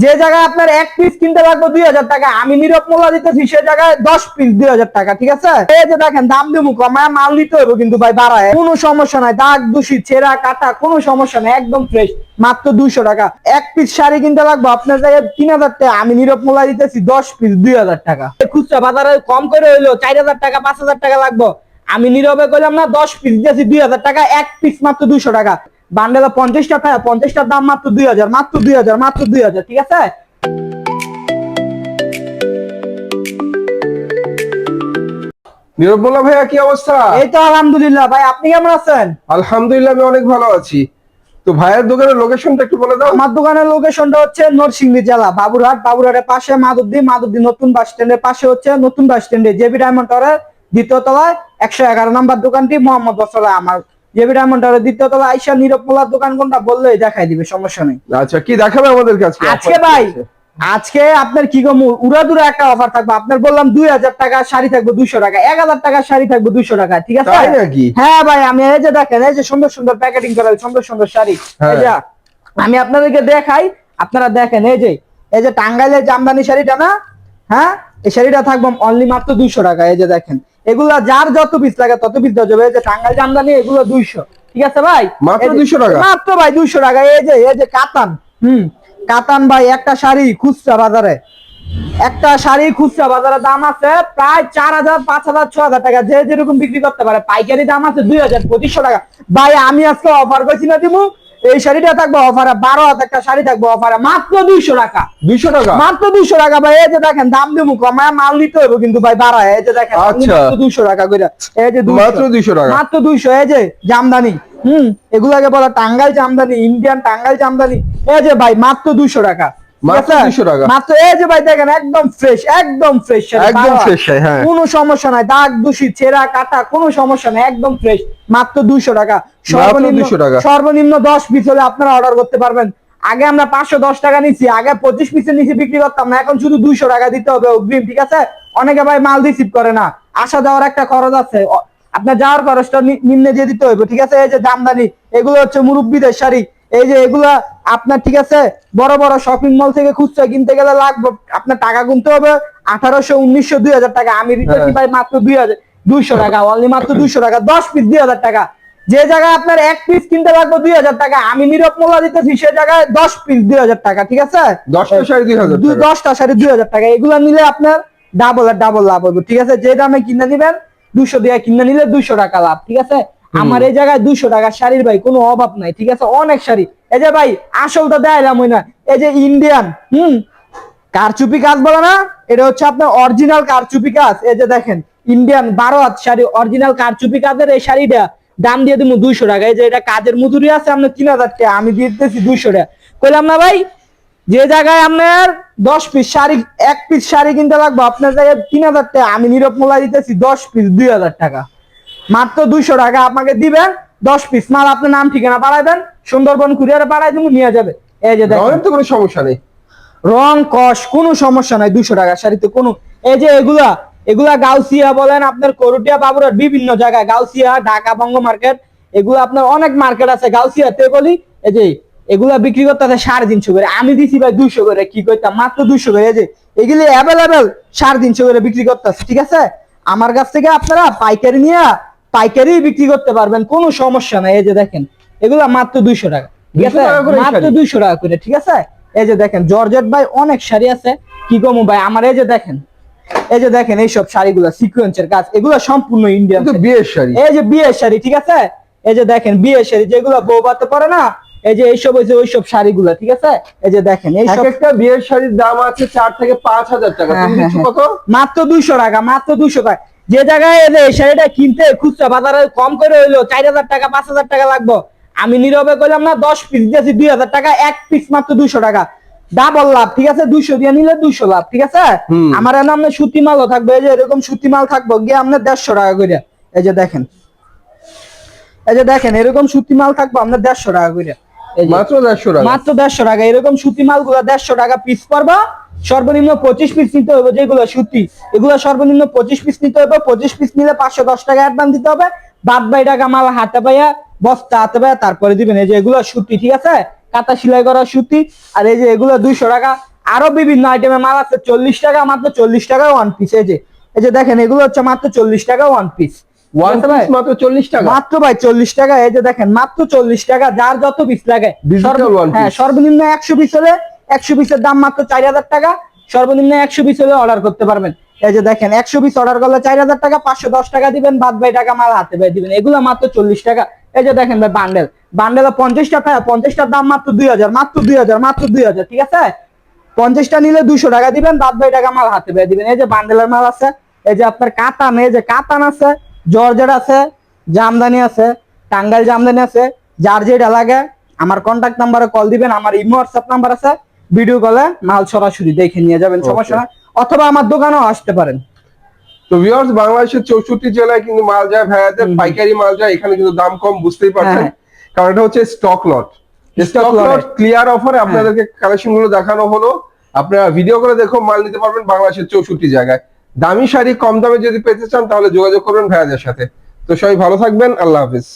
যে জায়গায় আপনার এক পিস কিনতে লাগবে 2000 টাকা, আমি নীরব মোল্লা দিতেছি সে জায়গায় 10 পিস 2000 টাকা। ঠিক আছে, এই যে দেখেন দাম দিমু কমায় মাল নিতে হবে কিন্তু ভাই বাড়ায়, কোনো সমস্যা নাই, দাগ দূষি ছেঁড়া কাটা কোনো সমস্যা নাই, একদম ফ্রেশ, মাত্র 200 টাকা। এক পিস শাড়ি কিনতে লাগবে আপনার জায়গায় 3000 টাকা, আমি নীরব মোল্লা দিতেছি 10 পিস 2000 টাকা। খুচরা বাজারে কম করে হইলো 4000 টাকা 5000 টাকা লাগবে, আমি নীরবে কইলাম না 10 পিস দিতেছি 2000 টাকা, এক পিস মাত্র 200 টাকা। বান্ডেলে 50টা থাকে, 50টার দাম মাত্র 2000, মাত্র 2000, মাত্র 2000। ঠিক আছে, নীরব মোল্লা ভাইয়া, কি অবস্থা? এই তো আলহামদুলিল্লাহ। ভাই আপনি কেমন আছেন? আলহামদুলিল্লাহ, আমি অনেক ভালো আছি। তো ভাইয়ের দোকানের লোকেশনটা একটু বলে দাও। আমার দোকানের লোকেশনটা হচ্ছে নরসিংদী জেলা বাবুরহাট, বাবুরহাটের পাশে মাধবদী, মাধবদী নতুন বাস স্ট্যান্ডের পাশে হচ্ছে নতুন বাস স্ট্যান্ডে জেবি ডায়মন্ড টাওয়ারের দ্বিতীয় তলায় 111 নম্বর দোকানটি মোহাম্মদ বসরা আমার। জেবি ডায়মন্ড টাওয়ারের দ্বিতীয় তলায় আইসা নীরব মোল্লার দোকান কোনটা বললেই দেখাই দিবে, সমস্যা নেই। আচ্ছা, কি দেখাবে আমাদের কাছে আজকে ভাই? আজকে আপনার কি গো উড়াদুরা একটা অফার থাকবে। আপনার বললাম 2000 টাকা শাড়ি থাকবে 200 টাকা, 1000 টাকা শাড়ি থাকবে 200 টাকা। ঠিক আছে, তাই নাকি? হ্যাঁ ভাই, আমি এই যে দেখেন, এই যে সুন্দর সুন্দর প্যাকেটিং করা সুন্দর সুন্দর শাড়ি, এই যে আমি আপনাদেরকে দেখাই, আপনারা দেখেন। এই যে টাঙ্গাইলের জামদানি শাড়িটা না, হ্যাঁ, এই শাড়িটা থাকবে অনলি মাত্র 200 টাকা। এই যে দেখেন, এগুলা যার যত পিস লাগে তত পিস দেওয়া যাবে। এই যে টাঙ্গাইল জামদানি, এগুলো 200। ঠিক আছে ভাই, মাত্র 200 টাকা, মাত্র ভাই 200 টাকা। এই যে কাতান, কাতান ভাই, একটা শাড়ি খুচরা বাজারে, একটা শাড়ি খুচরা বাজারে দাম আছে প্রায় 4000, 5000, 6000 টাকা, যে যেরকম বিক্রি করতে পারে। পাইকারি দাম আছে 2000, 2500 টাকা। ভাই আমি আজকে অফার করছি না দিমু, এই শাড়িটা থাকবে অফারে 12 একটা শাড়ি থাকবে অফারে মাত্র 200 টাকা। 200 টাকা, মাত্র 200 টাকা ভাই। এই যে দেখেন দাম দিমু কমায় মাল নিতে হবে কিন্তু ভাই বাড়ায়। এই যে দেখেন মাত্র 200 টাকা করে, এই যে মাত্র 200 টাকা, মাত্র 200। এই যে জামদানি, এগুলাকে বলা টাঙ্গাইল জামদানি, ইন্ডিয়ান টাঙ্গাইল জামদানি। এই যে ভাই মাত্র 200 টাকা, মাত্র 200 টাকা, মাত্র। এই যে ভাই দেখেন একদম ফ্রেশ, একদম ফ্রেশ, একদম ফ্রেশ। হ্যাঁ, কোনো সমস্যা নাই, দাগ দূষি ছেঁড়া কাটা কোনো সমস্যা নাই, একদম ফ্রেশ, মাত্র 200 টাকা। সর্বনিম্ন 10 পিস হলে আপনারা অর্ডার করতে পারবেন। আগে আমরা 510 টাকা নিচ্ছি, আগে 25 পিসের নিচে বিক্রি করতাম না, এখন শুধু 200 টাকা দিতে হবে অগ্রিম। ঠিক আছে, অনেকে ভাই মাল রিসিভ করে না, আসা যাওয়ার একটা খরচ আছে, আপনার যাওয়ার খরচটা নিম্নে দিয়ে দিতে হবে। ঠিক আছে, এই যে জামদানি, এগুলো হচ্ছে মুরব্বীদের শাড়ি। এই যে এগুলা আপনার, ঠিক আছে, বড় বড় শপিং মল থেকে খুচরা কিনতে গেলে লাগবে আপনার টাকা গুনতে হবে 1800, 1900, 2000 টাকা। আমি দিতেছি ভাই মাত্র 200 টাকা, অনলি মাত্র 200 টাকা, 10 পিস 2000 টাকা। যে জায়গায় আপনার এক পিস কিনতে লাগবে 2000 টাকা, আমি নীরব মোল্লা দিতেছি সে জায়গায় 10 পিস 2000 টাকা। ঠিক আছে, 10টা শাড়ি 2000 টাকা, 10টা শাড়ি 2000 টাকা। এগুলা নিলে আপনার ডাবল আর ডাবল লাভ হবে। ঠিক আছে, যে দামে কিনে নিবেন 200 দিয়ে কিনে নিলে 200 টাকা লাভ। ঠিক আছে, আমার এই জায়গায় 200 টাকা শাড়ির ভাই কোনো অভাব নাই। ঠিক আছে, অনেক শাড়ি। এই যে ভাই আসলটা দেখাইলাম ওই না, এই যে ইন্ডিয়ান কারচুপি কাজ বলে না, এটা হচ্ছে আপনার অরিজিনাল কারচুপি কাজ। এই যে দেখেন ইন্ডিয়ান 12 হাত শাড়ি, অরিজিনাল কারচুপি কাজের এই শাড়িটা দাম দিয়ে দিব 200 টাকা। এই যে এটা কাজের মজুরি আছে আপনার 3000 টাকা, আমি দিয়ে দিতেছি 200 টাকা। কইলাম না ভাই, যে জায়গায় আপনার 10 পিস শাড়ি, এক পিস শাড়ি কিনতে লাগবে আপনার জায়গায় 3000 টাকা, আমি নীরব মোল্লা দিতেছি 10 পিস 2000 টাকা, মাত্র 200 টাকা। আপনাকে দিবেন 10 পিস মাল, আপনার নাম ঠিকানা পাঠাবেন, সুন্দরবন কুরিয়ারে পাঠাই দিব, নিয়ে যাবে। এই যে দেখেন, তো কোনো সমস্যা নেই, রং কস কোনো সমস্যা নাই 200 টাকা শাড়িতে কোনো। এই যে এগুলা গাউসিয়া বলেন, আপনার করুটিয়া, বাবুরাট, বিভিন্ন জায়গায় গাউসিয়া, ঢাকা বঙ্গ মার্কেট, এগুলো আপনার অনেক মার্কেট আছে গাউসিয়াতে বলি। এই যে এগুলা বিক্রি করতে আছে 350 করে, আমি দিছি ভাই 200 করে। কি কইতাম, মাত্র 200 করে। এই যে এগুলি অ্যাভেলেবেল 350 করে বিক্রি করতে আছে। ঠিক আছে, আমার কাছ থেকে আপনারা পাইকারি নিয়ে পাইকারি বিক্রি করতে পারবেন, কোনো সমস্যা নাই। এই যে দেখেন এগুলা মাত্র 200 টাকা। ঠিক আছে, মাত্র 200 টাকা করে। ঠিক আছে, এই যে দেখেন জর্জেট ভাই অনেক শাড়ি আছে, কি কমু ভাই আমার। এই যে দেখেন, এই যে দেখেন এইসব শাড়িগুলো সিকোয়েন্সের কাজ, এগুলো সম্পূর্ণ ইন্ডিয়ান বিয়ের শাড়ি। এই যে বিয়ের শাড়ি, ঠিক আছে, এই যে দেখেন বিয়ের শাড়ি যেগুলো বউ বাতে পারে না, এই যে এইসব হয়েছে ওইসব শাড়িগুলো। ঠিক আছে, এই যে দেখেন এইসব একটা বিয়ের শাড়ির দাম আছে 4 থেকে 5000 টাকা, তুমি দিচ্ছ কত? মাত্র 200 টাকা, মাত্র 200 টাকা। যে জায়গায় এই শাড়িটা কিনতে খুচরা বাজারে কম করে হইলো 4000 টাকা 5000 টাকা লাগবে, আমি নীরবে কইলাম না 10 পিস দিয়েছি 2000 টাকা, এক পিস মাত্র 200 টাকা, ডাবল লাভ। ঠিক আছে, 200 দিয়ে নিলে 200 লাভ। ঠিক আছে, আমার নামে সুতি মালও থাকবে, এই যে এরকম সুতি মাল থাকবে গিয়ে আপনার 150 টাকা করে। এই যে দেখেন, এই যে দেখেন এরকম সুতি মাল থাকবে আপনার 150 টাকা করে, মাত্র 150 টাকা, মাত্র 150 টাকা। এরকম সুতি মালগুলো 150 টাকা পিস পড়বা, সর্বনিম্ন 25 পিস নিতে হবে। যেগুলো সুতি এগুলো সর্বনিম্ন 25 পিস নিতে হবে, 25 পিস নিলে 510 টাকা অ্যাডভান্স দিতে হবে, বাদ বাকি টাকা মাল হাতে পাইয়া বস্তা হাতে পাইয়া তারপরে দিবেন। এই যে এগুলো সুতি, ঠিক আছে, কাঁথা সেলাই করা সুতি। আর এই যে এগুলো 200 টাকা। আরো বিভিন্ন আইটেমের মাল আছে 40 টাকা, মাত্র 40 টাকা ওয়ান পিস। এই যে দেখেন এগুলো হচ্ছে মাত্র 40 টাকা ওয়ান পিস। ওয়ান পিস মাত্র 40 টাকা, মাত্র ভাই 40 টাকা। এই যে দেখেন মাত্র 40 টাকা, যার যত পিস লাগে। Digital one হ্যাঁ, piece। সর্বনিম্ন 100 পিস হলে 100 পিসের দাম মাত্র 4000 টাকা। সর্বনিম্ন 100 পিস হলে অর্ডার করতে পারবেন। এই যে দেখেন 100 পিস অর্ডার করলে 4000 টাকা, 510 টাকা দিবেন, বাদ বাই টাকা মাল হাতে পেয়ে দিবেন। এগুলো মাত্র 40 টাকা। এই যে দেখেন ভাই বান্ডেলে 50টা থাকে, 50টার দাম মাত্র 2000, মাত্র 2000, মাত্র 2000। ঠিক আছে, 50টা নিলে 200 টাকা দিবেন, বাদ বাই টাকা মাল হাতে পেয়ে দিবেন। এই যে বান্ডেলের মাল আছে। এই যে আপনার কাতান, এই যে কাতান আছে, জর্জেট আছে, জামদানি আছে, টাঙ্গাইল জামদানি আছে। যার যেটা লাগে আমার কন্টাক্ট নাম্বারে কল দিবেন, আমার ইমো হোয়াটসঅ্যাপ নাম্বার আছে, ভিডিও কলে মাল সরাসরি দেখে নিয়ে যাবেন, সমস্যা না। অথবা আমার দোকানেও আসতে পারেন। তো ভিউয়ার্স, বাংলাদেশের 64 জেলায় কিন্তু মাল যায় ভাইয়াদের, পাইকারি মাল যায়। এখানে কিন্তু দাম কম, বুঝতেই পারছেন, হ্যাঁ। কারণ এটা হচ্ছে স্টক লট। স্টক lot লট এ। ক্লিয়ার অফারে আপনাদেরকে কালেকশন গুলো দেখানো হলো। আপনারা ভিডিও করে দেখো মাল নিতে পারবেন বাংলাদেশের 64 জায়গায়। দামি শাড়ি কম দামে যদি পেতে চান তাহলে যোগাযোগ করবেন ভাইয়াদের সাথে। তো সবাই ভালো থাকবেন, আল্লাহ হাফিজ।